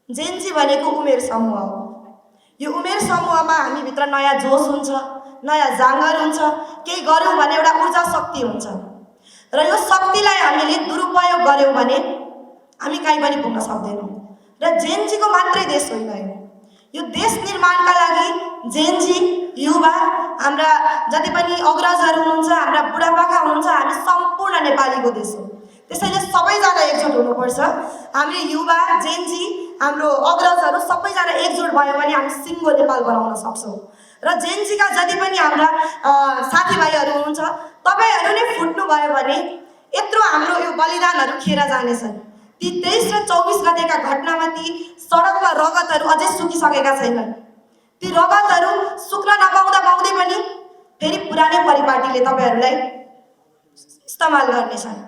Gen Z भनेको उमेर समूह हो। यो उमेर समूहमा हामीभित्र नयाँ जोस हुन्छ, नयाँ जाँगर हुन्छ, केही गऱ्यौँ भने एउटा ऊर्जा शक्ति हुन्छ र यो शक्तिलाई हामीले दुरुपयोग गऱ्यौँ भने हामी कहीँ पनि पुग्न सक्दैनौँ। र जेन्जीको मात्रै देश होइन यो देश निर्माणका लागि जेन्जी युवा हाम्रा जति पनि अग्रजहरू हुनुहुन्छ, हाम्रा बुढापाका हुनुहुन्छ, हामी सम्पूर्ण नेपालीको देश हो। त्यसैले सबैजना एकजुट हुनुपर्छ। हामी युवा जेन्जी हाम्रो अग्रजहरू सबैजना एकजुट भयो भने हामी सिङ्गो नेपाल बनाउन सक्छौँ। र जेन्जीका जति पनि हाम्रा साथीभाइहरू हुनुहुन्छ तपाईँहरू नै फुट्नु भयो भने यत्रो हाम्रो यो बलिदानहरू खेर जानेछन्। ती 23 र 24 गतेका घटनामा ती सडकमा रगतहरू अझै सुकिसकेका छैनन्। ती रगतहरू सुक्न नपाउँदा पाउँदै पनि फेरि पुरानै परिपाटीले तपाईँहरूलाई इस्तेमाल गर्नेछन्।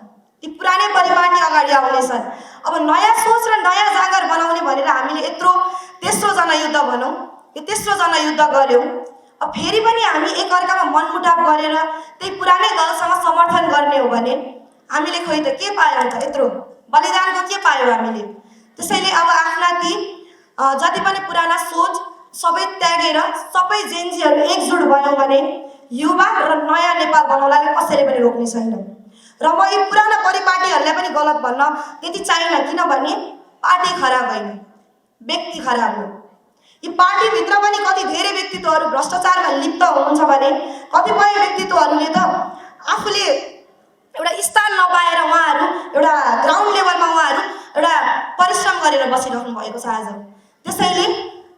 ती पुरानै परिपाटी अगाडि आउनेछन्। अब नयाँ सोच र नयाँ जाँगर बनाउने भनेर हामीले यत्रो तेस्रो जनयुद्ध भनौँ, यो तेस्रो जनयुद्ध गऱ्यौँ। अब फेरि पनि हामी एकअर्कामा मनमुटाव गरेर त्यही पुरानै दलसँग समर्थन गर्ने हो भने हामीले खोइ त के पायौँ त? यत्रो बलिदानको के पायौँ हामीले? त्यसैले अब आफ्ना ती जति पनि पुराना सोच सबै त्यागेर सबै जेन्जीहरू एकजुट भयौँ भने युवा र नयाँ नेपाल बनाउनलाई कसैले पनि रोक्ने छैन। र म यी पुराना परिपाटीहरूलाई पनि गलत भन्न त्यति चाहिनँ, किनभने पार्टी खराब होइन, व्यक्ति खराब हो। यी पार्टीभित्र पनि कति धेरै व्यक्तित्वहरू भ्रष्टाचारमा लिप्त हुनुहुन्छ भने कतिपय व्यक्तित्वहरूले त आफूले एउटा स्थान नपाएर उहाँहरू एउटा ग्राउन्ड लेभलमा उहाँहरू एउटा परिश्रम गरेर बसिराख्नु भएको छ आज। त्यसैले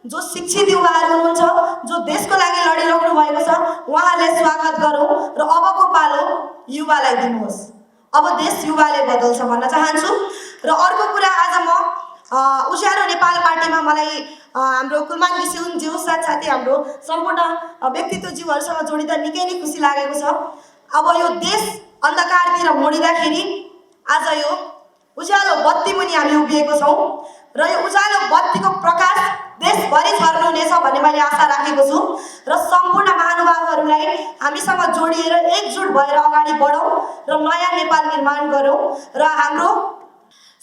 जो शिक्षित युवाहरू हुनुहुन्छ, जो देशको लागि लडिराख्नु भएको छ, उहाँलाई स्वागत गरौँ र अबको पालो युवालाई दिनुहोस्। अब देश युवाले बदल्छ भन्न चाहन्छु। र अर्को कुरा, आज म उज्यालो नेपाल पार्टीमा मलाई हाम्रो कुलमान घिसिङज्यू साथसाथै हाम्रो सम्पूर्ण व्यक्तित्वज्यूहरूसँग जोडिँदा निकै नै खुसी लागेको छ। अब यो देश अन्धकारतिर मोडिँदाखेरि आज यो उज्यालो बत्ती मुनि हामी उभिएको छौँ र यो उज्यालो बत्तीको प्रकाश देशभरि छर्नुहुनेछ भन्ने मैले आशा राखेको छु। र सम्पूर्ण महानुभावहरूलाई हामीसँग जोडिएर एकजुट भएर अगाडि बढौँ र नयाँ नेपाल निर्माण गरौँ र हाम्रो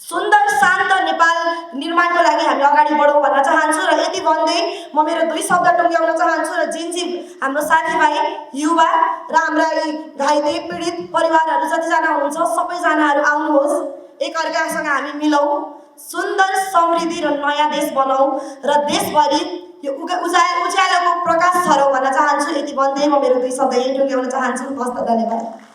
सुन्दर शान्त नेपाल निर्माणको लागि हामी अगाडि बढौँ भन्न चाहन्छु। र यति भन्दै म मेरो 2 शब्द टुङ्ग्याउन चाहन्छु र जेन्जी हाम्रो साथीभाइ युवा र हाम्रा यी घाइते पीडित परिवारहरू जतिजना हुनुहुन्छ सबैजनाहरू आउनुहोस्, एकअर्कासँग हामी मिलौँ, सुन्दर समृद्धि र नयाँ देश बनाऊ र देशभरि यो उज्यालोको प्रकाश छरौँ भन्न चाहन्छु। यति भन्दै म मेरो 2 शब्द यही टुङ्ग्याउन चाहन्छु। हस्त, धन्यवाद।